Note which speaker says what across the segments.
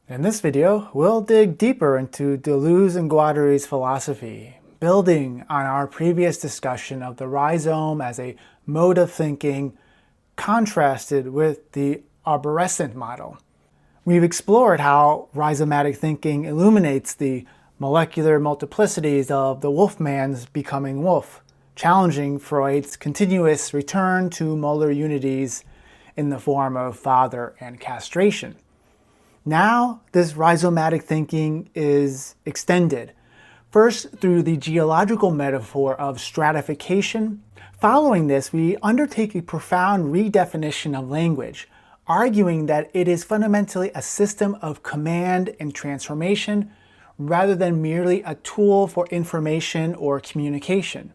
Speaker 1: In this video, we'll dig deeper into Deleuze and Guattari's philosophy, building on our previous discussion of the rhizome as a mode of thinking contrasted with the arborescent model. We've explored how rhizomatic thinking illuminates the molecular multiplicities of the wolfman's becoming wolf, challenging Freud's continuous return to molar unities in the form of father and castration. Now, this rhizomatic thinking is extended, first through the geological metaphor of stratification. Following this, we undertake a profound redefinition of language, arguing that it is fundamentally a system of command and transformation rather than merely a tool for information or communication.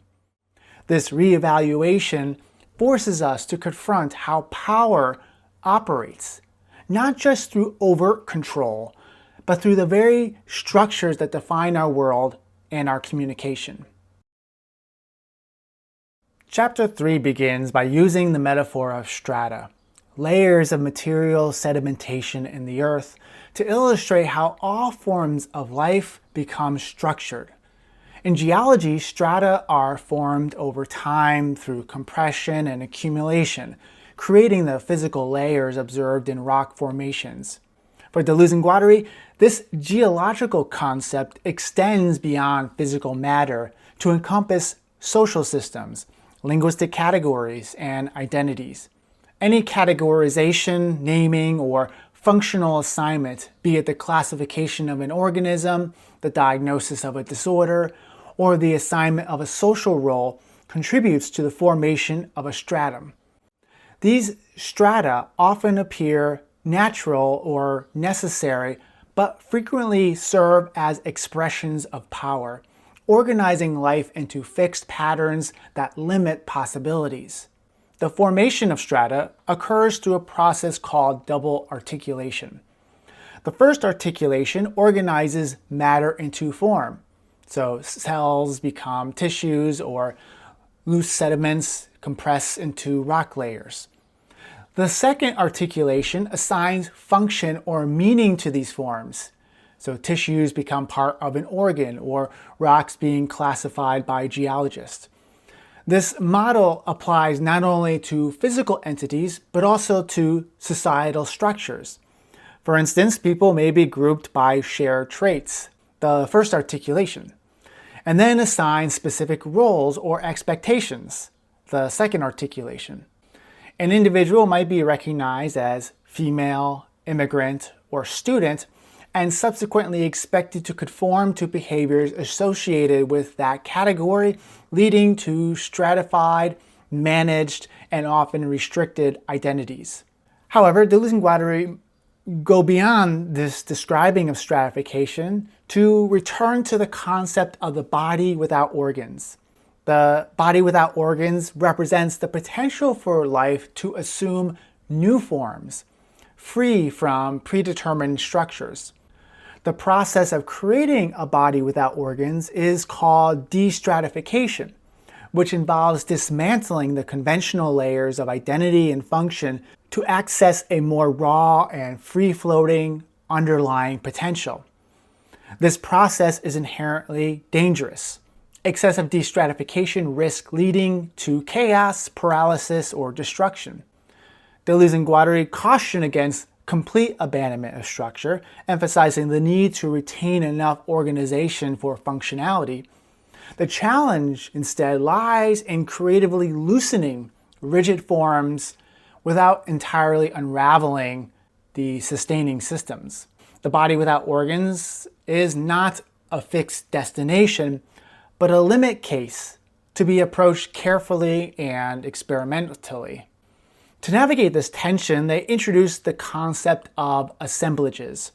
Speaker 1: This reevaluation forces us to confront how power operates, not just through overt control, but through the very structures that define our world and our communication. Chapter 3 begins by using the metaphor of strata, layers of material sedimentation in the earth, to illustrate how all forms of life become structured. In geology, strata are formed over time through compression and accumulation, creating the physical layers observed in rock formations. For Deleuze and Guattari, this geological concept extends beyond physical matter to encompass social systems, linguistic categories, and identities. Any categorization, naming, or functional assignment, be it the classification of an organism, the diagnosis of a disorder, or the assignment of a social role, contributes to the formation of a stratum. These strata often appear natural or necessary, but frequently serve as expressions of power, organizing life into fixed patterns that limit possibilities. The formation of strata occurs through a process called double articulation. The first articulation organizes matter into form. So cells become tissues, or loose sediments compress into rock layers. The second articulation assigns function or meaning to these forms. So tissues become part of an organ, or rocks being classified by geologists. This model applies not only to physical entities, but also to societal structures. For instance, people may be grouped by shared traits, the first articulation, and then assign specific roles or expectations, the second articulation. An individual might be recognized as female, immigrant, or student, and subsequently expected to conform to behaviors associated with that category, leading to stratified, managed, and often restricted identities. However, Deleuze and Guattari go beyond this describing of stratification to return to the concept of the body without organs. The body without organs represents the potential for life to assume new forms, free from predetermined structures. The process of creating a body without organs is called destratification, which involves dismantling the conventional layers of identity and function to access a more raw and free-floating underlying potential. This process is inherently dangerous. Excessive destratification risks leading to chaos, paralysis, or destruction. Deleuze and Guattari caution against complete abandonment of structure, emphasizing the need to retain enough organization for functionality. The challenge instead lies in creatively loosening rigid forms without entirely unraveling the sustaining systems. The body without organs is not a fixed destination, but a limit case to be approached carefully and experimentally. To navigate this tension, they introduced the concept of assemblages.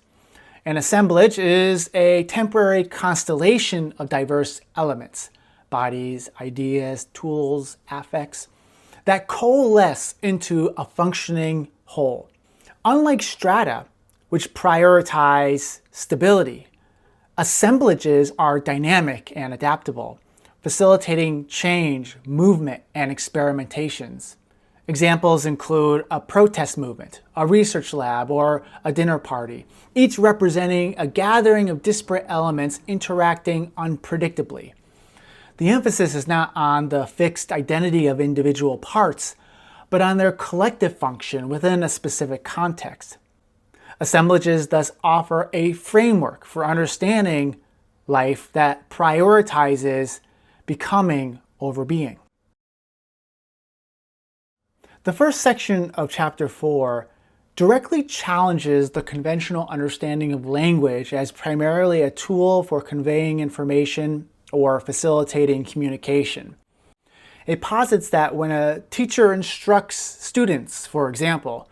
Speaker 1: An assemblage is a temporary constellation of diverse elements, bodies, ideas, tools, affects, that coalesce into a functioning whole. Unlike strata, which prioritize stability, assemblages are dynamic and adaptable, facilitating change, movement, and experimentations. Examples include a protest movement, a research lab, or a dinner party, each representing a gathering of disparate elements interacting unpredictably. The emphasis is not on the fixed identity of individual parts, but on their collective function within a specific context. Assemblages thus offer a framework for understanding life that prioritizes becoming over being. The first section of Chapter 4 directly challenges the conventional understanding of language as primarily a tool for conveying information or facilitating communication. It posits that when a teacher instructs students, for example,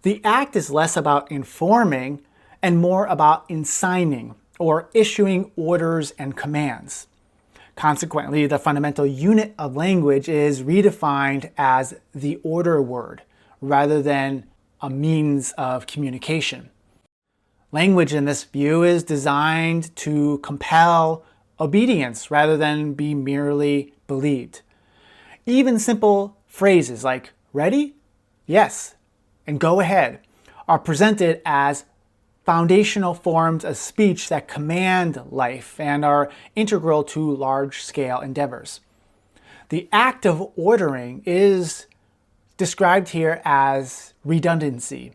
Speaker 1: the act is less about informing and more about ensigning or issuing orders and commands. Consequently, the fundamental unit of language is redefined as the order word rather than a means of communication. Language in this view is designed to compel obedience rather than be merely believed. Even simple phrases like ready, yes, and go ahead are presented as foundational forms of speech that command life and are integral to large-scale endeavors. The act of ordering is described here as redundancy,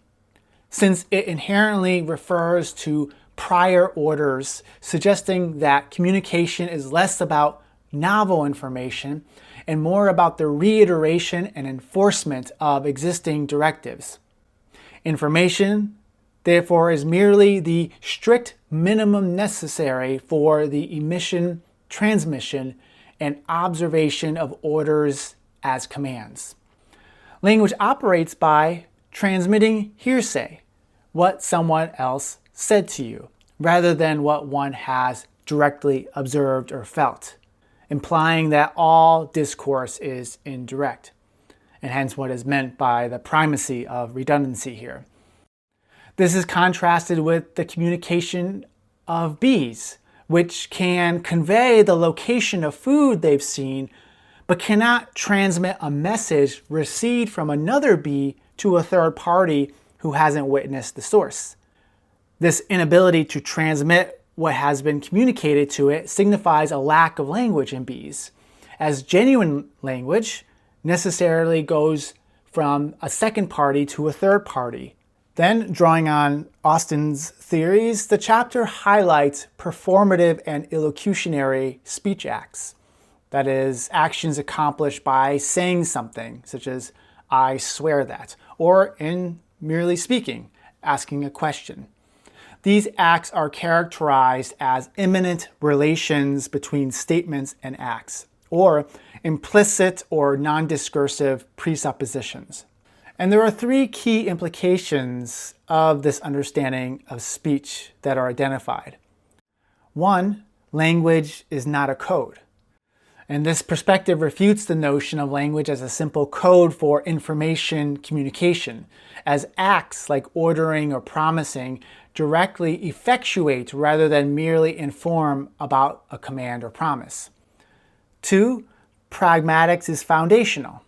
Speaker 1: since it inherently refers to prior orders, suggesting that communication is less about novel information and more about the reiteration and enforcement of existing directives. Information, therefore, is merely the strict minimum necessary for the emission, transmission, and observation of orders as commands. Language operates by transmitting hearsay, what someone else said to you, rather than what one has directly observed or felt, implying that all discourse is indirect, and hence what is meant by the primacy of redundancy here. This is contrasted with the communication of bees, which can convey the location of food they've seen, but cannot transmit a message received from another bee to a third party who hasn't witnessed the source. This inability to transmit what has been communicated to it signifies a lack of language in bees, as genuine language necessarily goes from a second party to a third party. Then, drawing on Austin's theories, the chapter highlights performative and illocutionary speech acts. That is, actions accomplished by saying something, such as, I swear that, or in merely speaking, asking a question. These acts are characterized as immanent relations between statements and acts, or implicit or non-discursive presuppositions. And there are three key implications of this understanding of speech that are identified. One, language is not a code. And this perspective refutes the notion of language as a simple code for information communication, as acts like ordering or promising directly effectuate rather than merely inform about a command or promise. Two, pragmatics is foundational.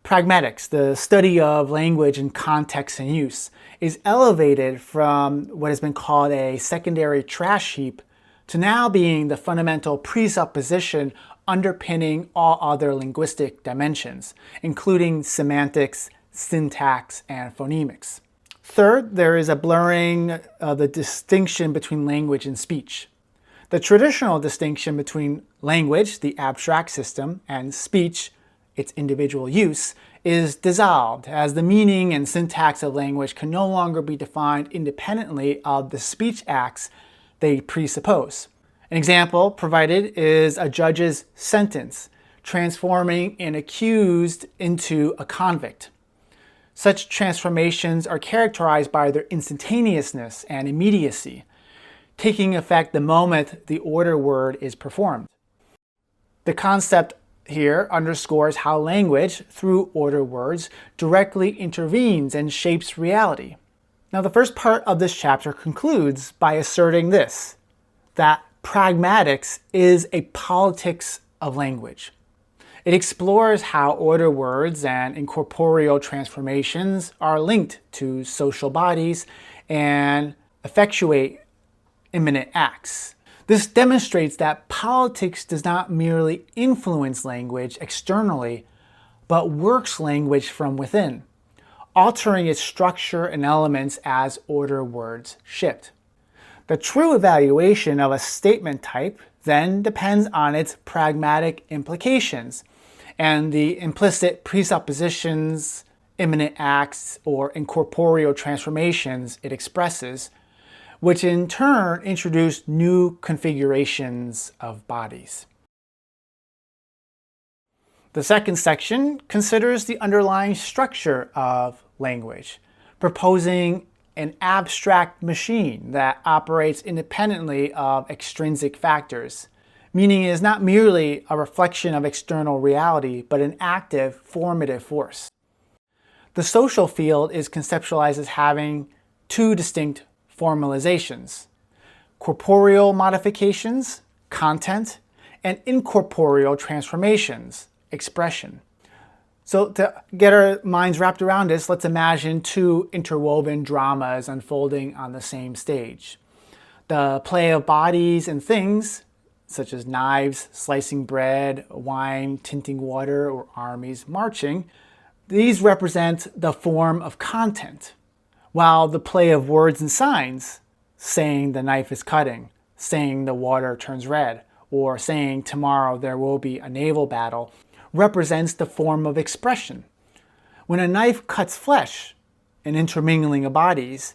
Speaker 1: Pragmatics, the study of language in context and use, is elevated from what has been called a secondary trash heap to now being the fundamental presupposition underpinning all other linguistic dimensions, including semantics, syntax, and phonemics. Third, there is a blurring of the distinction between language and speech. The traditional distinction between language, the abstract system, and speech, its individual use, is dissolved as the meaning and syntax of language can no longer be defined independently of the speech acts they presuppose. An example provided is a judge's sentence, transforming an accused into a convict. Such transformations are characterized by their instantaneousness and immediacy, taking effect the moment the order word is performed. The concept here underscores how language, through order words, directly intervenes and shapes reality. Now, the first part of this chapter concludes by asserting this, that pragmatics is a politics of language. It explores how order words and incorporeal transformations are linked to social bodies and effectuate imminent acts. This demonstrates that politics does not merely influence language externally, but works language from within, altering its structure and elements as order words shift. The true evaluation of a statement type then depends on its pragmatic implications and the implicit presuppositions, imminent acts, or incorporeal transformations it expresses, which in turn introduce new configurations of bodies. The second section considers the underlying structure of language, proposing an abstract machine that operates independently of extrinsic factors, meaning it is not merely a reflection of external reality, but an active, formative force. The social field is conceptualized as having two distinct formalizations: corporeal modifications, content, and incorporeal transformations, expression. So to get our minds wrapped around this, let's imagine two interwoven dramas unfolding on the same stage. The play of bodies and things, such as knives slicing bread, wine tinting water, or armies marching, these represent the form of content, while the play of words and signs, saying the knife is cutting, saying the water turns red, or saying tomorrow there will be a naval battle, represents the form of expression. When a knife cuts flesh, an intermingling of bodies,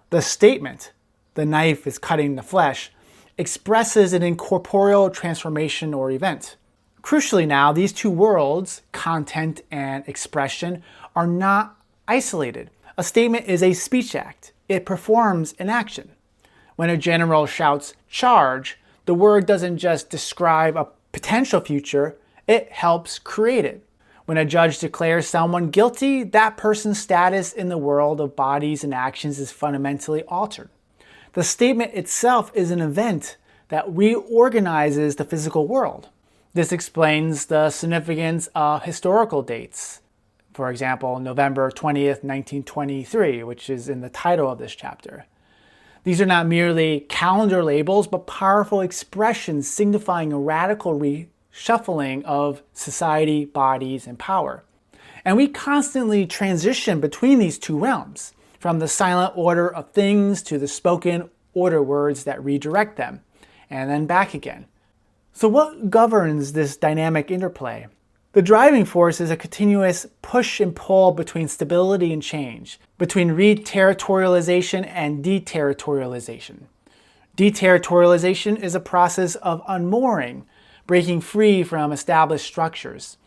Speaker 1: the statement, the knife is cutting the flesh, expresses an incorporeal transformation or event. Crucially now, these two worlds, content and expression, are not isolated. A statement is a speech act. It performs an action. When a general shouts, "Charge," the word doesn't just describe a potential future, it helps create it. When a judge declares someone guilty, that person's status in the world of bodies and actions is fundamentally altered. The statement itself is an event that reorganizes the physical world. This explains the significance of historical dates. For example, November 20th, 1923, which is in the title of this chapter. These are not merely calendar labels, but powerful expressions signifying a radical reshuffling of society, bodies, and power. And we constantly transition between these two realms, from the silent order of things to the spoken order words that redirect them, and then back again. So what governs this dynamic interplay? The driving force is a continuous push and pull between stability and change, between re-territorialization and deterritorialization. Deterritorialization is a process of unmooring, breaking free from established structures.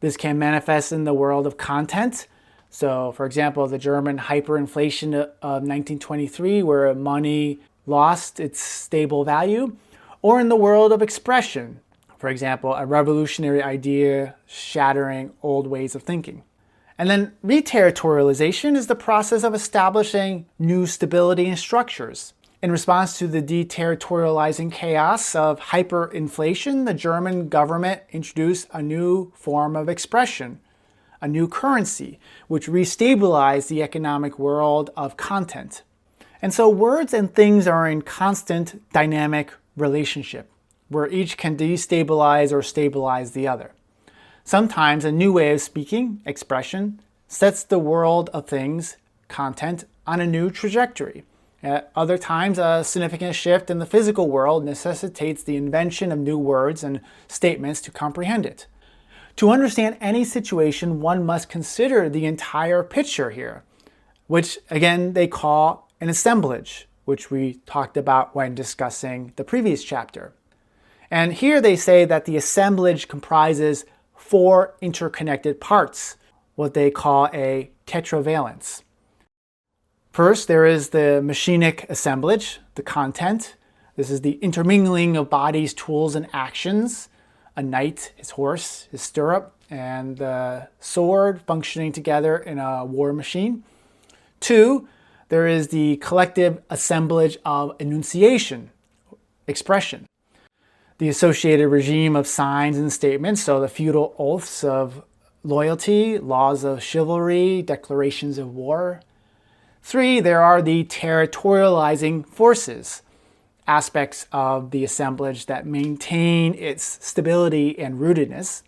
Speaker 1: This can manifest in the world of content. So, for example, the German hyperinflation of 1923, where money lost its stable value, or in the world of expression. For example, a revolutionary idea shattering old ways of thinking. And then reterritorialization is the process of establishing new stability and structures. In response to the deterritorializing chaos of hyperinflation, the German government introduced a new form of expression, a new currency, which restabilized the economic world of content. And so words and things are in constant dynamic relationship, where each can destabilize or stabilize the other. Sometimes a new way of speaking, expression, sets the world of things, content, on a new trajectory. At other times, a significant shift in the physical world necessitates the invention of new words and statements to comprehend it. To understand any situation, one must consider the entire picture here, which again they call an assemblage, which we talked about when discussing the previous chapter. And here they say that the assemblage comprises 4 interconnected parts, what they call a tetravalent. First, there is the machinic assemblage, the content. This is the intermingling of bodies, tools, and actions. A knight, his horse, his stirrup, and the sword functioning together in a war machine. 2, there is the collective assemblage of enunciation, expression. the associated regime of signs and statements, so the feudal oaths of loyalty, laws of chivalry, declarations of war. 3, there are the territorializing forces, aspects of the assemblage that maintain its stability and rootedness.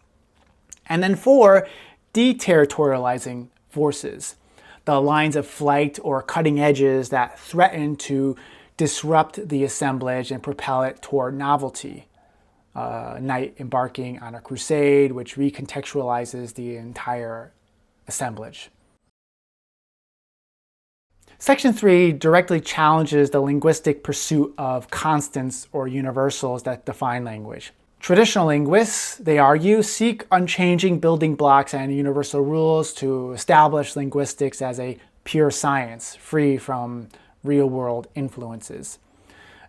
Speaker 1: And then 4, deterritorializing forces, the lines of flight or cutting edges that threaten to disrupt the assemblage and propel it toward novelty. A knight embarking on a crusade, which recontextualizes the entire assemblage. Section 3 directly challenges the linguistic pursuit of constants or universals that define language. Traditional linguists, they argue, seek unchanging building blocks and universal rules to establish linguistics as a pure science, free from real-world influences.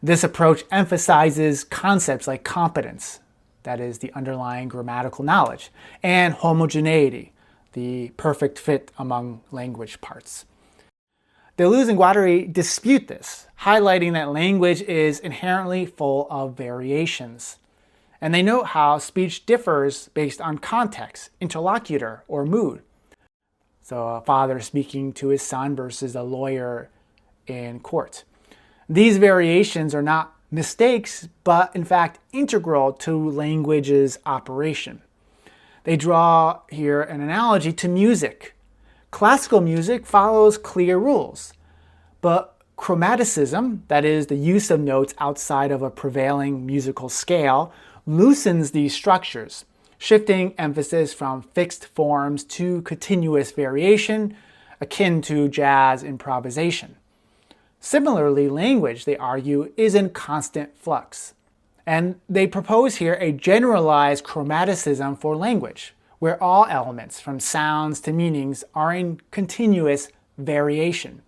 Speaker 1: This approach emphasizes concepts like competence, that is the underlying grammatical knowledge, and homogeneity, the perfect fit among language parts. Deleuze and Guattari dispute this, highlighting that language is inherently full of variations. And they note how speech differs based on context, interlocutor, or mood. So a father speaking to his son versus a lawyer in court. These variations are not mistakes, but in fact integral to language's operation. They draw here an analogy to music. Classical music follows clear rules, but chromaticism, that is the use of notes outside of a prevailing musical scale, loosens these structures, shifting emphasis from fixed forms to continuous variation, akin to jazz improvisation. Similarly, language, they argue, is in constant flux. And they propose here a generalized chromaticism for language, where all elements, from sounds to meanings, are in continuous variation.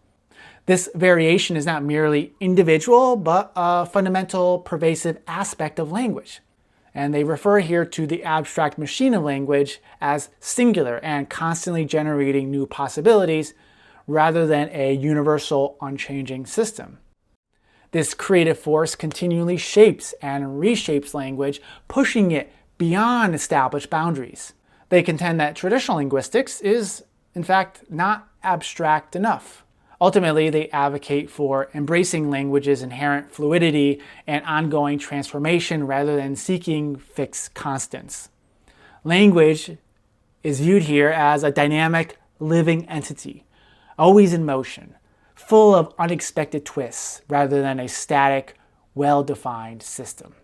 Speaker 1: This variation is not merely individual, but a fundamental pervasive aspect of language. And they refer here to the abstract machine of language as singular and constantly generating new possibilities, rather than a universal, unchanging system. This creative force continually shapes and reshapes language, pushing it beyond established boundaries. They contend that traditional linguistics is, in fact, not abstract enough. Ultimately, they advocate for embracing language's inherent fluidity and ongoing transformation rather than seeking fixed constants. Language is viewed here as a dynamic, living entity, always in motion, full of unexpected twists, rather than a static, well-defined system.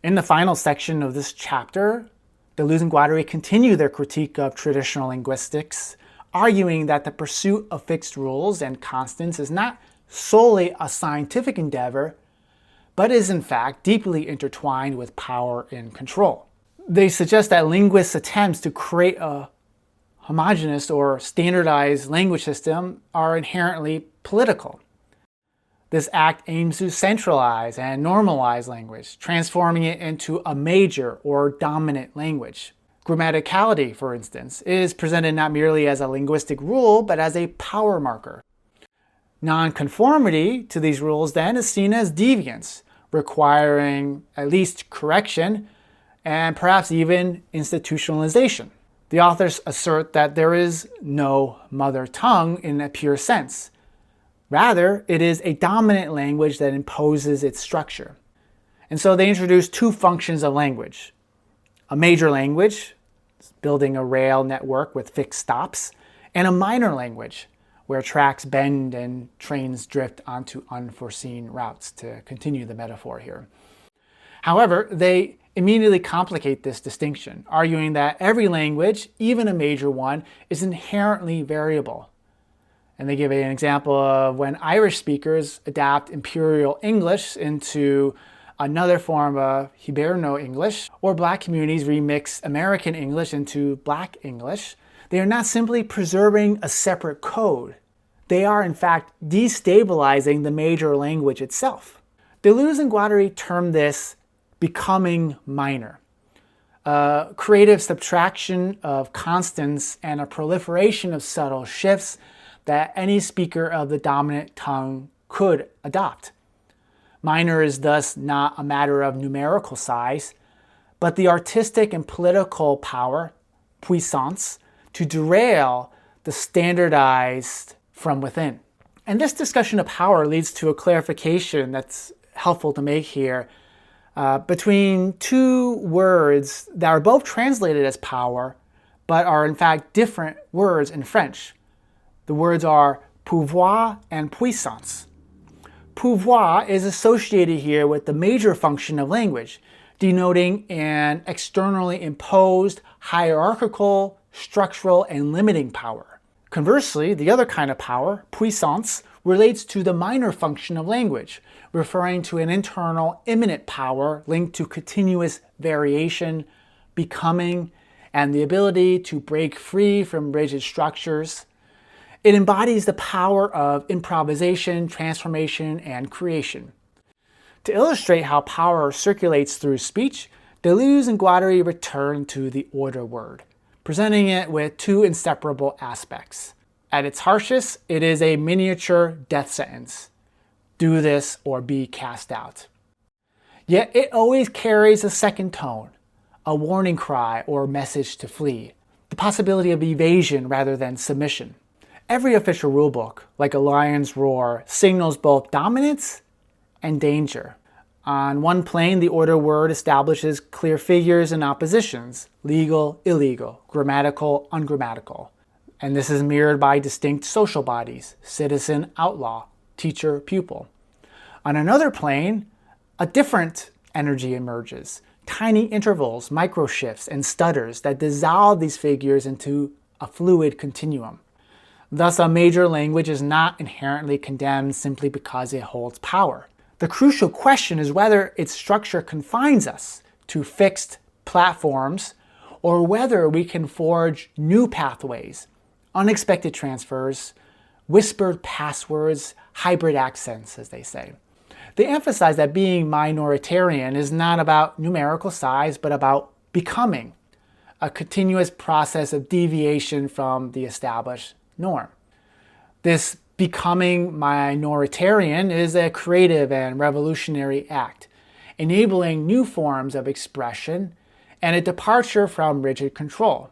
Speaker 1: In the final section of this chapter, Deleuze and Guattari continue their critique of traditional linguistics, arguing that the pursuit of fixed rules and constants is not solely a scientific endeavor, but is in fact deeply intertwined with power and control. They suggest that linguists' attempts to create a homogeneous or standardized language system are inherently political. This act aims to centralize and normalize language, transforming it into a major or dominant language. Grammaticality, for instance, is presented not merely as a linguistic rule, but as a power marker. Nonconformity to these rules then is seen as deviance, requiring at least correction and perhaps even institutionalization. The authors assert that there is no mother tongue in a pure sense. Rather, it is a dominant language that imposes its structure. And so they introduce two functions of language. A major language, building a rail network with fixed stops, and a minor language, where tracks bend and trains drift onto unforeseen routes, to continue the metaphor here. However, they immediately complicate this distinction, arguing that every language, even a major one, is inherently variable. And they give an example of when Irish speakers adapt Imperial English into another form of Hiberno English, or Black communities remix American English into Black English. They are not simply preserving a separate code. They are, in fact, destabilizing the major language itself. Deleuze and Guattari term this becoming minor, a creative subtraction of constants and a proliferation of subtle shifts that any speaker of the dominant tongue could adopt. Minor is thus not a matter of numerical size, but the artistic and political power, puissance, to derail the standardized from within. And this discussion of power leads to a clarification that's helpful to make here between two words that are both translated as power, but are in fact different words in French. The words are pouvoir and puissance. Pouvoir is associated here with the major function of language, denoting an externally imposed, hierarchical, structural, and limiting power. Conversely, the other kind of power, puissance, relates to the minor function of language, referring to an internal, immanent power linked to continuous variation, becoming, and the ability to break free from rigid structures. It embodies the power of improvisation, transformation, and creation. To illustrate how power circulates through speech, Deleuze and Guattari return to the order word, presenting it with two inseparable aspects. At its harshest, it is a miniature death sentence. Do this or be cast out. Yet it always carries a second tone, a warning cry or message to flee, the possibility of evasion rather than submission. Every official rulebook, like a lion's roar, signals both dominance and danger. On one plane, the order word establishes clear figures and oppositions, legal, illegal, grammatical, ungrammatical. And this is mirrored by distinct social bodies, citizen, outlaw, teacher, pupil. On another plane, a different energy emerges, tiny intervals, microshifts, and stutters that dissolve these figures into a fluid continuum. Thus, a major language is not inherently condemned simply because it holds power. The crucial question is whether its structure confines us to fixed platforms or whether we can forge new pathways, unexpected transfers, whispered passwords, hybrid accents, as they say. They emphasize that being minoritarian is not about numerical size, but about becoming, a continuous process of deviation from the established norm. This becoming minoritarian is a creative and revolutionary act, enabling new forms of expression and a departure from rigid control.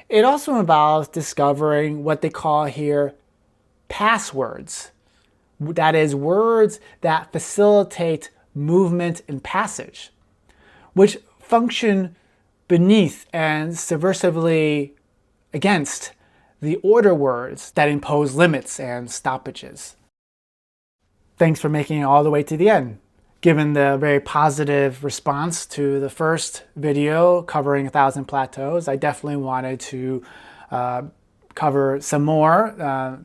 Speaker 1: It also involves discovering what they call here passwords. That is, words that facilitate movement and passage, which function beneath and subversively against the order words that impose limits and stoppages. Thanks for making it all the way to the end. Given the very positive response to the first video covering A Thousand Plateaus, I definitely wanted to cover some more,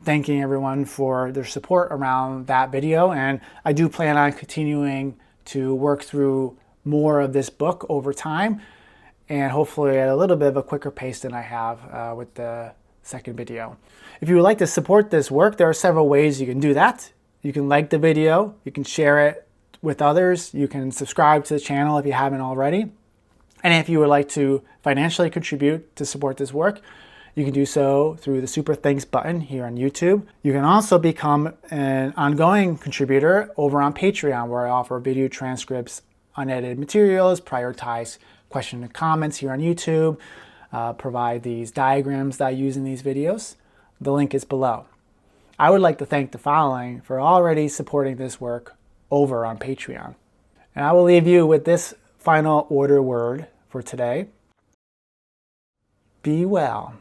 Speaker 1: thanking everyone for their support around that video. And I do plan on continuing to work through more of this book over time, and hopefully at a little bit of a quicker pace than I have with the second video. If you would like to support this work, there are several ways you can do that. You can like the video, you can share it with others, you can subscribe to the channel if you haven't already. And if you would like to financially contribute to support this work, you can do so through the Super Thanks button here on YouTube. You can also become an ongoing contributor over on Patreon, where I offer video transcripts, unedited materials, prioritize questions and comments here on YouTube, provide these diagrams that I use in these videos. The link is below. I would like to thank the following for already supporting this work over on Patreon. And I will leave you with this final order word for today. Be well.